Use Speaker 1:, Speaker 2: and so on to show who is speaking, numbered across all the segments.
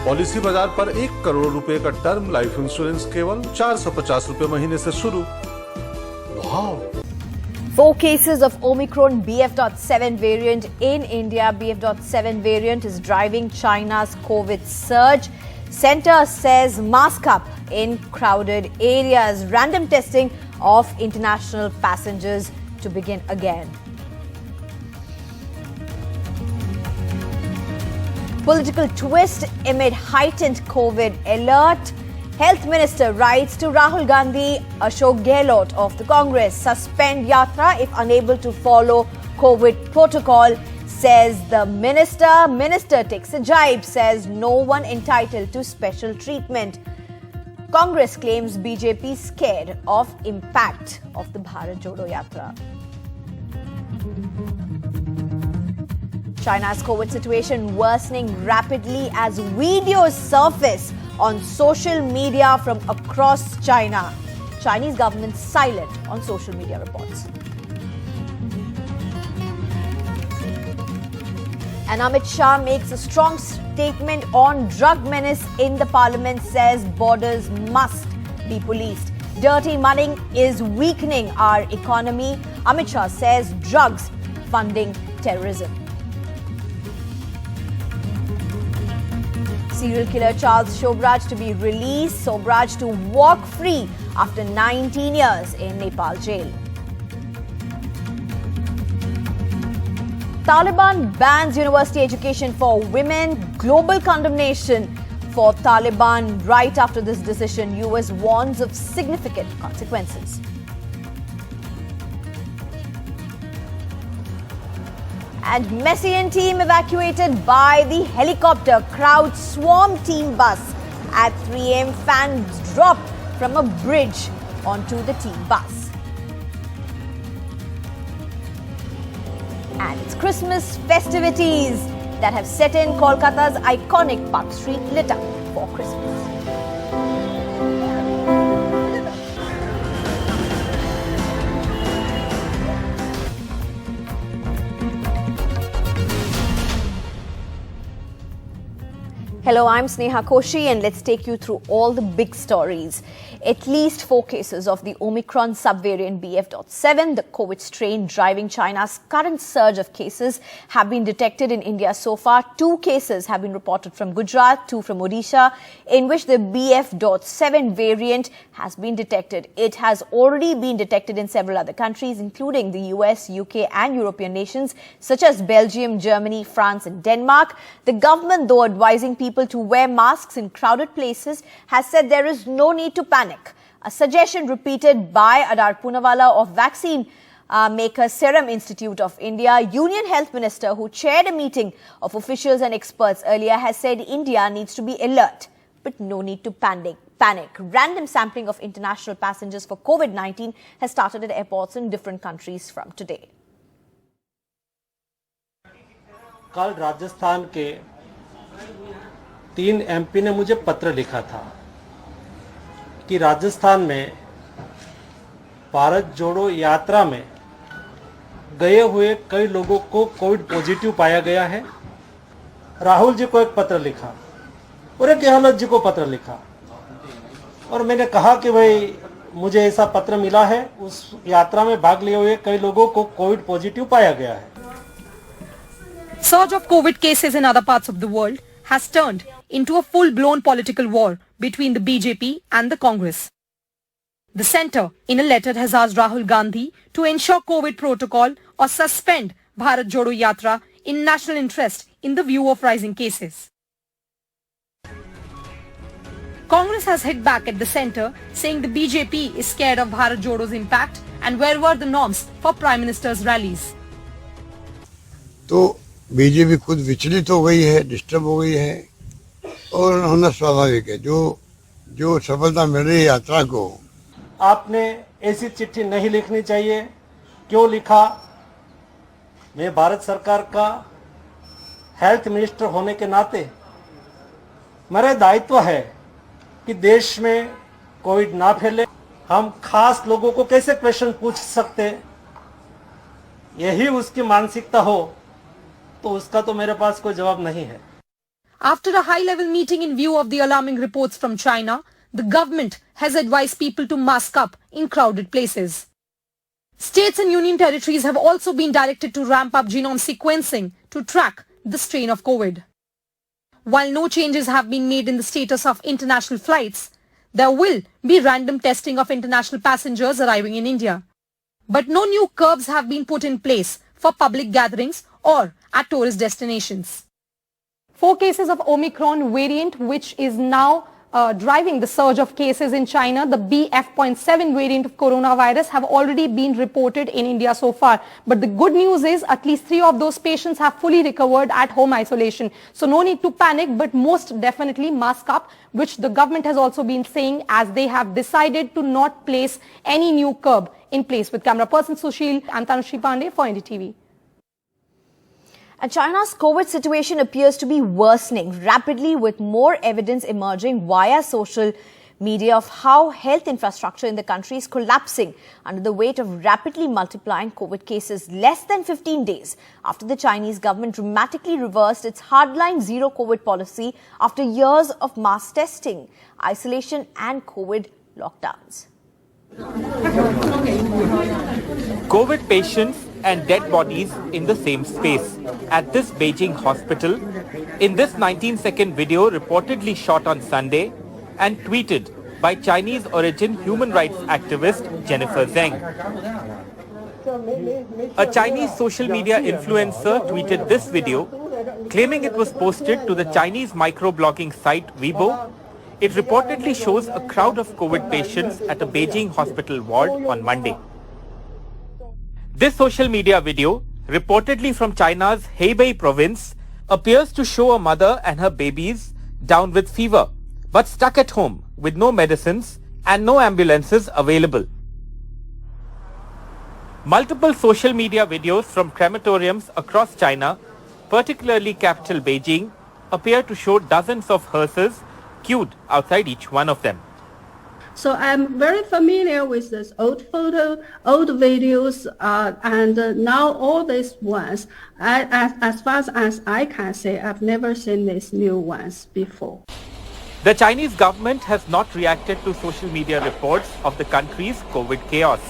Speaker 1: Policy बाजार पर 1 करोड़ रुपए का टर्म लाइफ इंश्योरेंस केवल 450 रुपए महीने से शुरू। वाव!
Speaker 2: 4 cases of Omicron BF.7 variant in India. BF.7 variant is driving China's COVID surge. Centre says mask up in crowded areas. Random testing of international passengers to begin again. Political twist amid heightened COVID alert. Health Minister writes to Rahul Gandhi, Ashok Gehlot of the Congress, suspend Yatra if unable to follow COVID protocol, says the minister. Minister takes a jibe, says no one entitled to special treatment. Congress claims BJP scared of impact of the Bharat Jodo Yatra. China's COVID situation worsening rapidly as videos surface on social media from across China. Chinese government silent on social media reports. And Amit Shah makes a strong statement on drug menace in the parliament, says borders must be policed. Dirty money is weakening our economy. Amit Shah says drugs funding terrorism. Serial killer Charles Shobraj to be released. Shobraj to walk free after 19 years in Nepal jail. Taliban bans university education for women. Global condemnation for Taliban right after this decision. US warns of significant consequences. And Messi and team evacuated by the helicopter. Crowd swarmed team bus at 3 a.m. Fans dropped from a bridge onto the team bus. And it's Christmas festivities that have set in. Kolkata's iconic Park Street lit up for Christmas. Hello, I'm Sneha Koshi and let's take you through all the big stories. At least 4 cases of the Omicron subvariant BF.7, the COVID strain driving China's current surge of cases, have been detected in India so far. 2 cases have been reported from Gujarat, 2 from Odisha, in which the BF.7 variant has been detected. It has already been detected in several other countries, including the US, UK and European nations such as Belgium, Germany, France and Denmark. The government, though advising people to wear masks in crowded places, has said there is no need to panic. A suggestion repeated by Adar Poonawalla of vaccine maker Serum Institute of India. Union Health Minister, who chaired a meeting of officials and experts earlier, has said India needs to be alert, but no need to panic. Random sampling of international passengers for COVID-19 has started at airports in different countries from today.
Speaker 3: कल राजस्थान के 3 MP ने मुझे पत्र लिखा था कि राजस्थान में भारत जोड़ो यात्रा में गए हुए कई लोगों को कोविड पॉजिटिव पाया गया है। राहुल जी को एक पत्र लिखा और एक गहलोत जी को पत्र लिखा और मैंने कहा कि भाई मुझे ऐसा पत्र मिला है, उस यात्रा में भाग लिए हुए कई लोगों को कोविड पॉजिटिव पाया गया है।
Speaker 4: Surge of COVID cases in other parts of the world has turned into a full-blown political war between the BJP and the Congress. The centre, in a letter, has asked Rahul Gandhi to ensure COVID protocol or suspend Bharat Jodo Yatra in national interest in the view of rising cases. Congress has hit back at the centre, saying the BJP is scared of Bharat Jodo's impact and where were the norms for Prime Minister's rallies.
Speaker 5: तो BJP खुद विचलित हो गई है, disturb हो गई है और होना स्वाभाविक है। जो सफलता मिल रही है यात्रा को।
Speaker 3: आपने ऐसी चिट्ठी नहीं लिखनी चाहिए। क्यों लिखा? मैं भारत सरकार का हेल्थ मिनिस्टर होने के नाते मेरा दायित्व है कि देश में कोविड ना फैले। हम खास लोगों को कैसे क्वेश्चन पूछ सकते? यही उसकी मानसिकता हो तो उसका तो मेरे पास कोई जवाब नहीं है।
Speaker 4: After a high-level meeting in view of the alarming reports from China, the government has advised people to mask up in crowded places. States and union territories have also been directed to ramp up genome sequencing to track the strain of COVID. While no changes have been made in the status of international flights, there will be random testing of international passengers arriving in India. But no new curbs have been put in place for public gatherings or at tourist destinations. 4 cases of Omicron variant, which is now driving the surge of cases in China, the BF.7 variant of coronavirus, have already been reported in India so far. But the good news is at least 3 of those patients have fully recovered at home isolation. So no need to panic, but most definitely mask up, which the government has also been saying, as they have decided to not place any new curb in place. With camera person Sushil, I'm Tanushree Pandey for NDTV.
Speaker 2: And China's COVID situation appears to be worsening rapidly, with more evidence emerging via social media of how health infrastructure in the country is collapsing under the weight of rapidly multiplying COVID cases less than 15 days after the Chinese government dramatically reversed its hardline zero COVID policy after years of mass testing, isolation and COVID lockdowns.
Speaker 6: COVID patients and dead bodies in the same space at this Beijing hospital in this 19-second video reportedly shot on Sunday and tweeted by Chinese origin human rights activist Jennifer Zheng. A Chinese social media influencer tweeted this video, claiming it was posted to the Chinese microblogging site Weibo. It reportedly shows a crowd of COVID patients at a Beijing hospital ward on Monday. This social media video, reportedly from China's Hebei province, appears to show a mother and her babies down with fever, but stuck at home with no medicines and no ambulances available. Multiple social media videos from crematoriums across China, particularly capital Beijing, appear to show dozens of hearses queued outside each one of them.
Speaker 7: So I'm very familiar with this old videos, and now all these ones. As far as I can say, I've never seen these new ones before.
Speaker 6: The Chinese government has not reacted to social media reports of the country's COVID chaos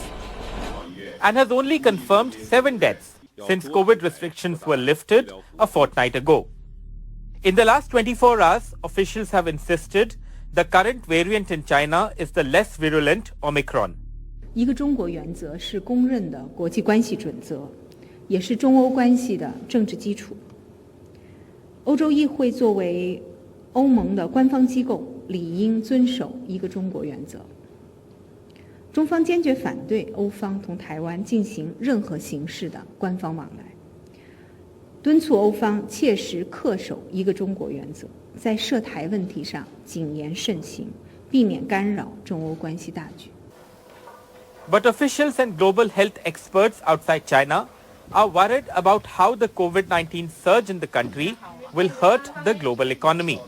Speaker 6: and has only confirmed 7 deaths since COVID restrictions were lifted a fortnight ago. In the last 24 hours, officials have insisted the current variant in China is the less virulent Omicron.
Speaker 8: 一个中国原则是公认的国际关系准则，也是中欧关系的政治基础。欧洲议会作为欧盟的官方机构，理应遵守一个中国原则。中方坚决反对欧方同台湾进行任何形式的官方往来，敦促欧方切实恪守一个中国原则，在涉台问题上谨言慎行，避免干扰中欧关系大局。
Speaker 6: But officials and global health experts outside China are worried about how the COVID-19 surge in the country will hurt the global economy.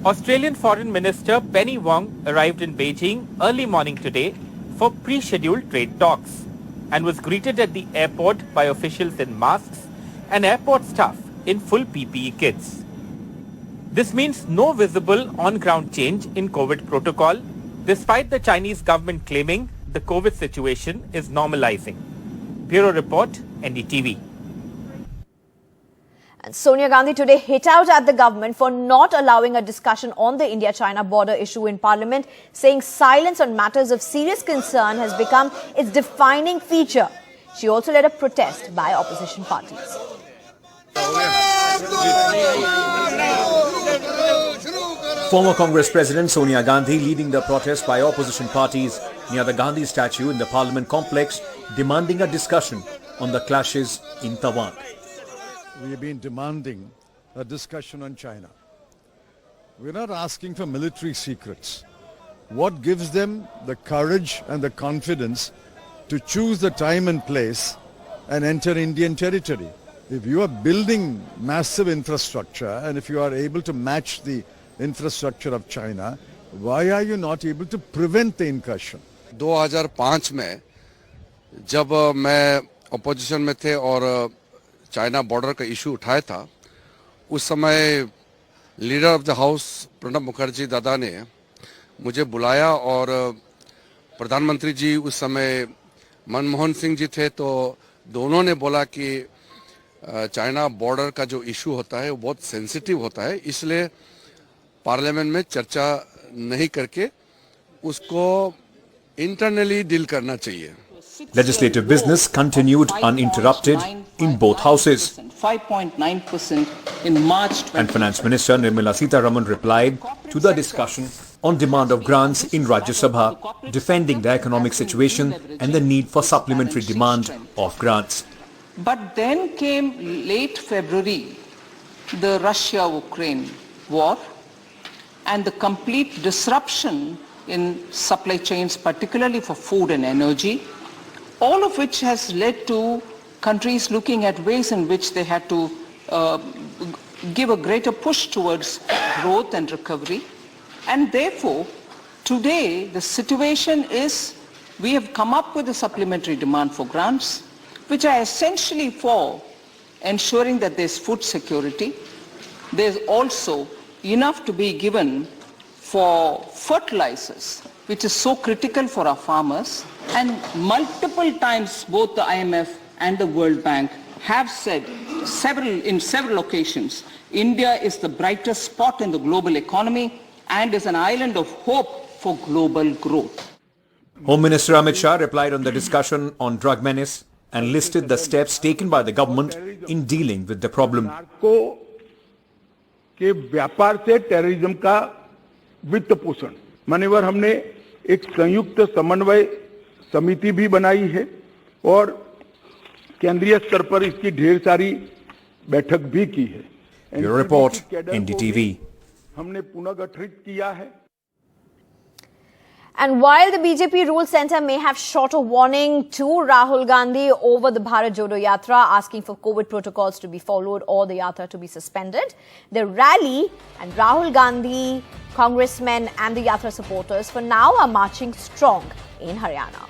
Speaker 6: Australian Foreign Minister Penny Wong arrived in Beijing early morning today for pre-scheduled trade talks and was greeted at the airport by officials in masks and airport staff in full PPE kits. This means no visible on-ground change in COVID protocol, despite the Chinese government claiming the COVID situation is normalizing. Bureau Report, NDTV.
Speaker 2: And Sonia Gandhi today hit out at the government for not allowing a discussion on the India-China border issue in Parliament, saying silence on matters of serious concern has become its defining feature. She also led a protest by opposition parties.
Speaker 9: Former Congress President Sonia Gandhi leading the protest by opposition parties near the Gandhi statue in the Parliament complex, demanding a discussion on the clashes in Taiwan.
Speaker 10: We have been demanding a discussion on China. We're not asking for military secrets. What gives them the courage and the confidence to choose the time and place and enter Indian territory? If you are building massive infrastructure and if you are able to match the infrastructure of China, why are you not able to prevent the incursion?
Speaker 11: 2005 में जब मैं opposition में थे और China border का issue उठाया था उस समय leader of the house Pranab Mukherjee दादा ने मुझे बुलाया और प्रधानमंत्री जी उस समय मनमोहन सिंह जी थे, तो दोनों ने बोला कि चाइना बॉर्डर का जो इशू होता है वो बहुत सेंसिटिव होता है, इसलिए पार्लियामेंट में चर्चा नहीं करके उसको इंटरनली डील करना चाहिए।
Speaker 9: Legislative business continued uninterrupted in both houses.
Speaker 12: 5.9% in March.
Speaker 9: And Finance Minister Nirmala Sitharaman replied to the discussion on demand of grants in Rajya Sabha, defending the economic situation and the need for supplementary demand of grants.
Speaker 12: But then came late February, the Russia-Ukraine war and the complete disruption in supply chains, particularly for food and energy, all of which has led to countries looking at ways in which they had to give a greater push towards growth and recovery. And therefore, today the situation is we have come up with a supplementary demand for grants, which are essentially for ensuring that there's food security. There's also enough to be given for fertilizers, which is so critical for our farmers. And multiple times both the IMF and the World Bank have said in several occasions, India is the brightest spot in the global economy and is an island of hope for global growth.
Speaker 9: Home Minister Amit Shah replied on the discussion on drug menace and listed the steps taken by the government in dealing with the problem.
Speaker 13: के व्यापार से terrorism का वित्त पोषण मान्यवर हमने एक संयुक्त समन्वय समिति भी बनाई है और केंद्रीय स्तर पर इसकी ढेर सारी बैठक भी की है।
Speaker 9: Your report, NDTV.
Speaker 13: हमने पुनर्गठित किया है।
Speaker 2: And while the BJP Rule Centre may have shot a warning to Rahul Gandhi over the Bharat Jodo Yatra, asking for COVID protocols to be followed or the Yatra to be suspended, the rally and Rahul Gandhi, congressmen and the Yatra supporters for now are marching strong in Haryana.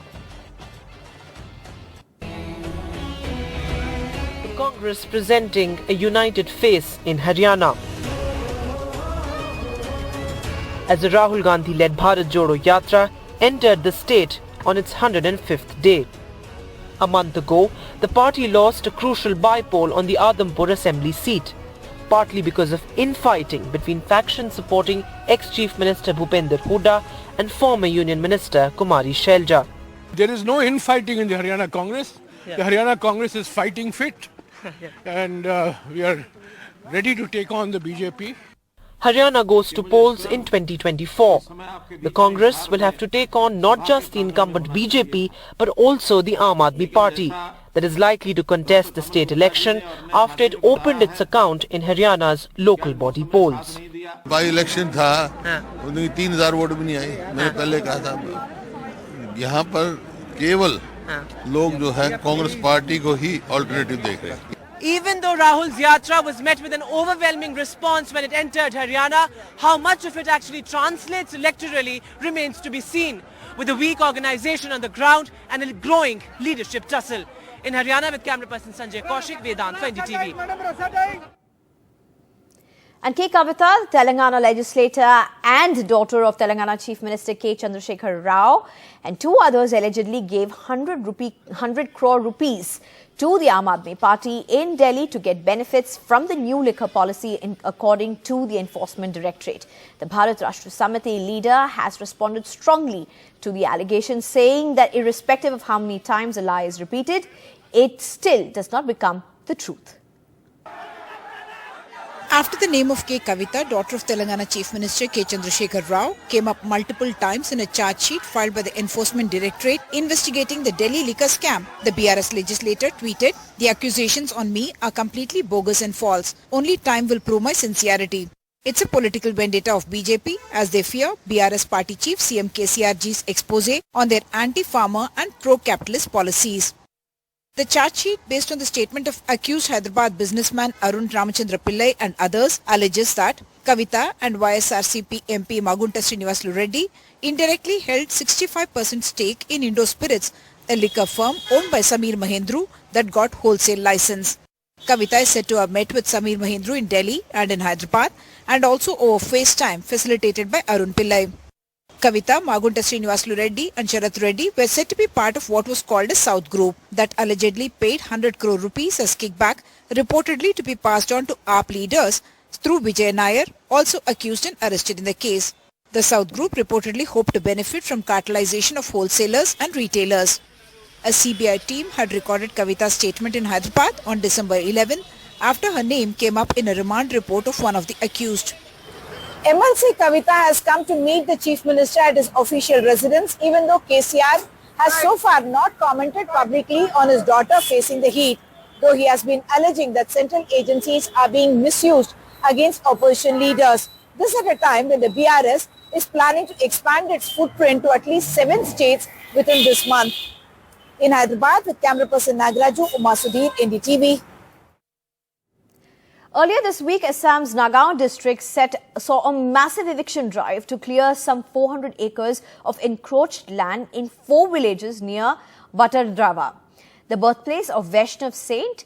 Speaker 14: The Congress presenting a united face in Haryana, as the Rahul Gandhi-led Bharat Jodo Yatra entered the state on its 105th day. A month ago, the party lost a crucial by-poll on the Adhampur assembly seat, partly because of infighting between factions supporting ex-Chief Minister Bhupender Hooda and former Union Minister Kumari Shelja.
Speaker 15: There is no infighting in the Haryana Congress. Yeah. The Haryana Congress is fighting fit and we are ready to take on the BJP.
Speaker 14: Haryana goes to polls in 2024. The Congress will have to take on not just the incumbent BJP but also the Aam Aadmi Party that is likely to contest the state election after it opened its account in Haryana's local body polls.
Speaker 16: By election था, उन्हें 3,000 vote भी नहीं आई। मैंने पहले कहा था, यहाँ पर केवल लोग जो है कांग्रेस पार्टी को ही अल्टरनेटिव देख रहे हैं।
Speaker 14: Even though Rahul's Yatra was met with an overwhelming response when it entered Haryana, how much of it actually translates electorally remains to be seen, with a weak organisation on the ground and a growing leadership tussle. In Haryana with camera person Sanjay Kaushik, Vedant for NDTV.
Speaker 2: And K. Kavita, Telangana legislator and daughter of Telangana Chief Minister K. Chandrasekhar Rao, and two others allegedly gave 100 crore rupees to the Aam Aadmi Party in Delhi to get benefits from the new liquor policy according to the Enforcement Directorate. The Bharat Rashtra Samiti leader has responded strongly to the allegation, saying that irrespective of how many times a lie is repeated, it still does not become the truth.
Speaker 17: After the name of K. Kavita, daughter of Telangana Chief Minister K. Chandrasekhar Rao, came up multiple times in a charge sheet filed by the Enforcement Directorate investigating the Delhi liquor scam, the BRS legislator tweeted, "The accusations on me are completely bogus and false. Only time will prove my sincerity." It's a political vendetta of BJP as they fear BRS party chief CM KCRG's expose on their anti-farmer and pro-capitalist policies. The charge sheet, based on the statement of accused Hyderabad businessman Arun Ramachandra Pillai and others, alleges that Kavita and YSRCP MP Magunta Srinivaslu Reddy indirectly held 65% stake in Indo Spirits, a liquor firm owned by Samir Mahendru that got wholesale license. Kavita is said to have met with Sameer Mahindra in Delhi and in Hyderabad and also over FaceTime facilitated by Arun Pillai. Kavita, Magunta Srinivasulu Reddy and Sharath Reddy were said to be part of what was called a South Group that allegedly paid 100 crore rupees as kickback, reportedly to be passed on to AAP leaders through Vijay Nair, also accused and arrested in the case. The South Group reportedly hoped to benefit from cartelization of wholesalers and retailers. A CBI team had recorded Kavita's statement in Hyderabad on December 11 after her name came up in a remand report of one of the accused.
Speaker 18: MLC Kavita has come to meet the Chief Minister at his official residence, even though KCR has so far not commented publicly on his daughter facing the heat, though he has been alleging that central agencies are being misused against opposition leaders. This at a time when the BRS is planning to expand its footprint to at least 7 states within this month. In Hyderabad, with camera person Nagaraju, Umar Sudhir, NDTV.
Speaker 2: Earlier this week, Assam's Nagaon district saw a massive eviction drive to clear some 400 acres of encroached land in 4 villages near Bharat, the birthplace of Vaishnav saint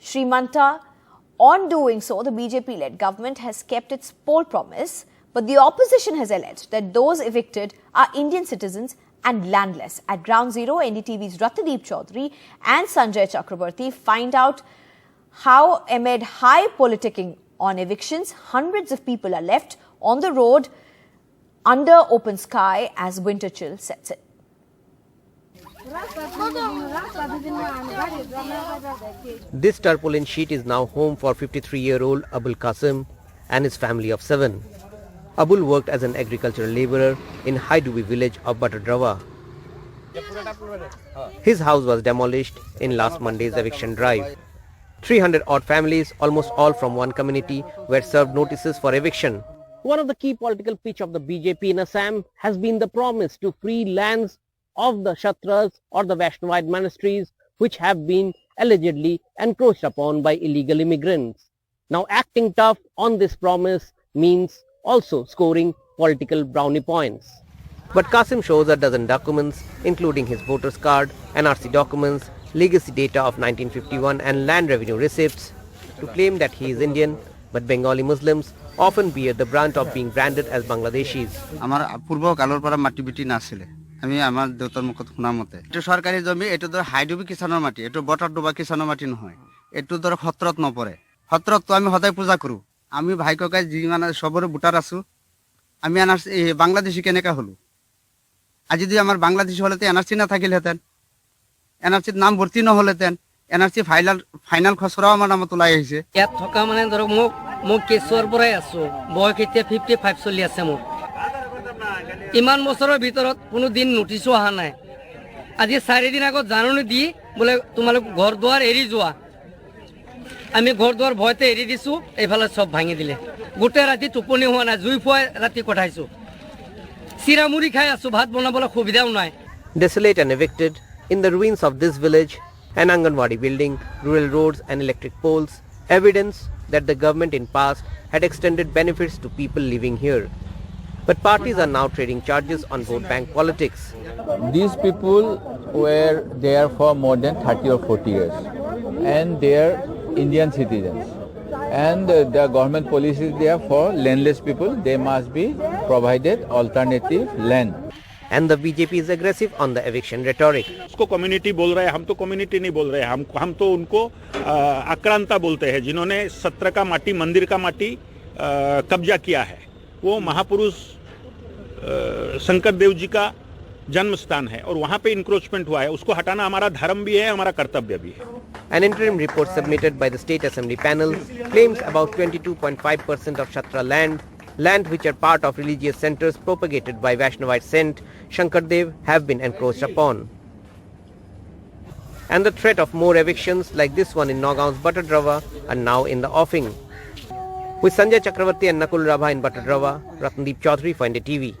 Speaker 2: Srimanta. On doing so, the BJP-led government has kept its poll promise, but the opposition has alleged that those evicted are Indian citizens and landless. At Ground Zero, NDTV's Ratnadeep Chaudhary and Sanjay Chakrabarti find out how amid high politicking on evictions, hundreds of people are left on the road under open sky as winter chill sets in.
Speaker 19: This tarpaulin sheet is now home for 53-year-old Abul Qasim and his family of 7. Abul worked as an agricultural labourer in Haidubi village of Bharat. His house was demolished in last Monday's eviction drive. 300 odd families, almost all from one community, were served notices for eviction. One of the key political pitch of the BJP in Assam has been the promise to free lands of the Kshatras or the Vaishnavite monasteries which have been allegedly encroached upon by illegal immigrants. Now acting tough on this promise means also scoring political brownie points. But Qasim shows a dozen documents, including his voter's card, NRC documents, legacy data of 1951 and land revenue receipts, to claim that he is Indian, but Bengali Muslims often bear the brunt of being branded as Bangladeshis.
Speaker 20: আমার পূর্ব কালোর পারা মাটি বিটি না ছিল আমি আমার দেউতার মুখত শোনা মতে এটা সরকারি জমি এটা ধর হাইডুবি কিসানোর মাটি এটা বটার ডোবা কিসানোর মাটি নহয় এটা ধর খতরত নপরে খতরত তো আমি সদায় পূজা কৰো আমি ভাই ককাই জি মানে সবরে বুটার আছো আমি বাংলাদেশি কেনেকা হলো আজ যদি আমার বাংলাদেশি হলেতে এনআরসি না থাকিল হেতেন এনআরসির নাম ভর্তি নহলেতেন এনআরসি ফাইনাল খসড়াও আমার নাম তোলাই আহিছে
Speaker 21: ইয়াত থকা মানে ধৰক মোক কেছৰ পৰাই আছো বয়স এতিয়া 55 চলি আছে মোৰ ইমান বছৰৰ ভিতৰত কোনো দিন নোটিছো অহা নাই আজি 4 দিন আগত জাননী দি বলে তোমালোক ঘৰ দুৱাৰ এৰি যোৱা আমি ঘৰ দুৱাৰ ভয়তে এৰি দিছো এইফালে সব ভাঙি দিলে গোটে ৰাতি টোপনি হোৱা নাই জুই ফুৱাই ৰাতি কটাইছো চিৰামুৰি খাই আছো ভাত বনাবলৈ সুবিধাও নাই
Speaker 19: Desolate and evicted, in the ruins of this village, an Anganwadi building, rural roads and electric poles, evidence that the government in past had extended benefits to people living here. But parties are now trading charges on vote bank politics.
Speaker 22: These people were there for more than 30 or 40 years and they are Indian citizens. And the government policy is there for landless people. They must be provided alternative land.
Speaker 19: And the BJP is aggressive on the eviction rhetoric.
Speaker 23: उसको community बोल रहे हैं हम तो community नहीं बोल रहे हैं हम तो उनको आक्रांता बोलते हैं जिन्होंने 17 का माटी मंदिर का माटी कब्जा किया है वो महापुरुष शंकर देव जी का जन्म स्थान है और वहाँ पे इंक्रोचमेंट हुआ है उसको हटाना हमारा धर्म भी है हमारा कर्तव्य भी है
Speaker 19: An interim report submitted by the State Assembly panel claims about 22.5% of Kshatra land which are part of religious centers propagated by Vaishnavite saint Shankardev have been encroached upon. And the threat of more evictions like this one in Nagaon's Bharat are now in the offing. With Sanjay Chakrabarti and Nakul Rabha in Bharat, Ratnadeep Chaudhary for NDTV.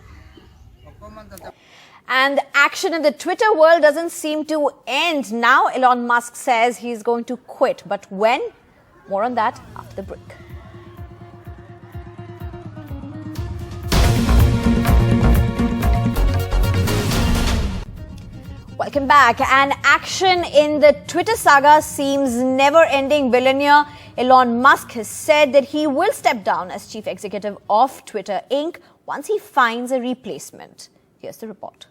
Speaker 2: And the action in the Twitter world doesn't seem to end. Now Elon Musk says he's going to quit. But when? More on that after the break. Well, Welcome back. And action in the Twitter saga seems never-ending. Billionaire Elon Musk has said that he will step down as chief executive of Twitter Inc. once he finds a replacement. Here's the report.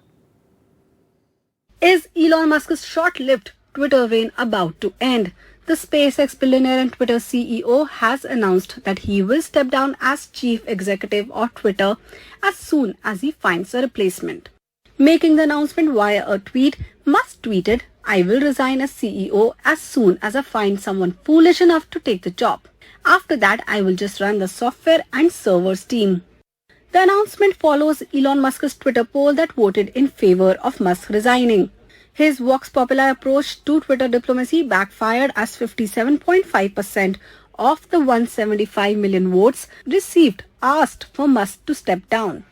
Speaker 7: Is Elon Musk's short-lived Twitter reign about to end? The SpaceX billionaire and Twitter CEO has announced that he will step down as chief executive of Twitter as soon as he finds a replacement. Making the announcement via a tweet, Musk tweeted, "I will resign as CEO as soon as I find someone foolish enough to take the job. After that, I will just run the software and servers team." The announcement follows Elon Musk's Twitter poll that voted in favor of Musk resigning. His Vox Populi approach to Twitter diplomacy backfired as 57.5% of the 175 million votes received asked for Musk to step down.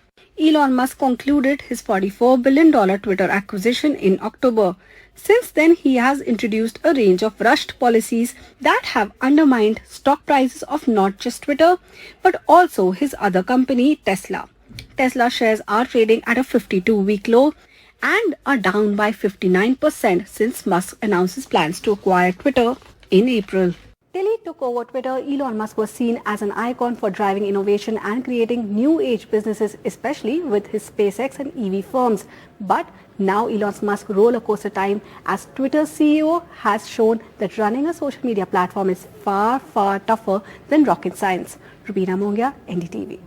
Speaker 7: Elon Musk concluded his $44 billion Twitter acquisition in October. Since then, he has introduced a range of rushed policies that have undermined stock prices of not just Twitter, but also his other company, Tesla. Tesla shares are trading at a 52-week low and are down by 59% since Musk announced his plans to acquire Twitter in April. Till he took over Twitter, Elon Musk was seen as an icon for driving innovation and creating new age businesses, especially with his SpaceX and EV firms. But now Elon Musk's roller coaster time as Twitter's CEO has shown that running a social media platform is far, far tougher than rocket science. Rubina Mongia, NDTV.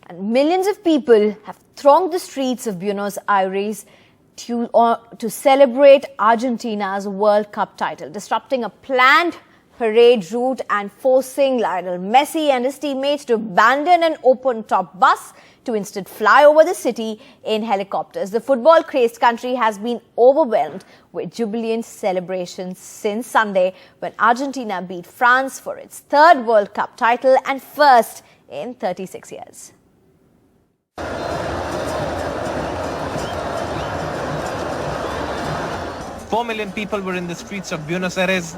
Speaker 2: And millions of people have thronged the streets of Buenos Aires to celebrate Argentina's World Cup title, disrupting a planned parade route and forcing Lionel Messi and his teammates to abandon an open-top bus to instead fly over the city in helicopters. The football-crazed country has been overwhelmed with jubilant celebrations since Sunday when Argentina beat France for its third World Cup title and first in 36 years.
Speaker 1: 4 million people were in the streets of Buenos Aires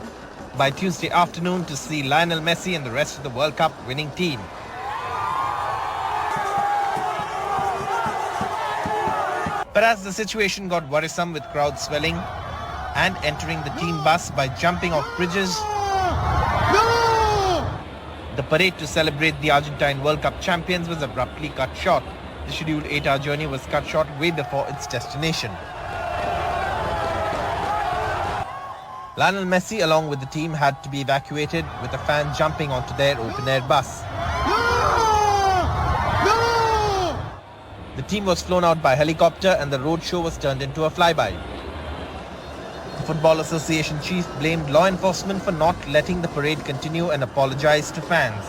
Speaker 1: by Tuesday afternoon to see Lionel Messi and the rest of the World Cup winning team. But as the situation got worrisome with crowds swelling and entering the team bus by jumping off bridges, the parade to celebrate the Argentine World Cup champions was abruptly cut short. The scheduled 8-hour journey was cut short way before its destination. Lionel Messi, along with the team, had to be evacuated with a fan jumping onto their open-air bus. The team was flown out by helicopter and the roadshow was turned into a flyby. The Football Association chief blamed law enforcement for not letting the parade continue and apologized to fans.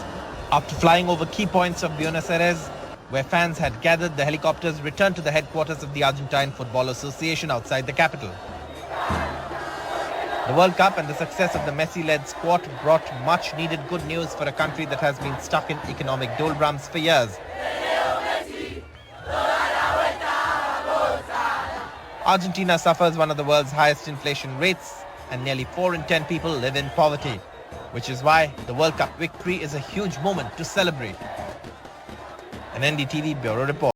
Speaker 1: After flying over key points of Buenos Aires, where fans had gathered, the helicopters returned to the headquarters of the Argentine Football Association outside the capital. The World Cup and the success of the Messi-led squad brought much-needed good news for a country that has been stuck in economic doldrums for years. Argentina suffers one of the world's highest inflation rates, and nearly 4 in 10 people live in poverty, which is why the World Cup victory is a huge moment to celebrate. An NDTV Bureau Report.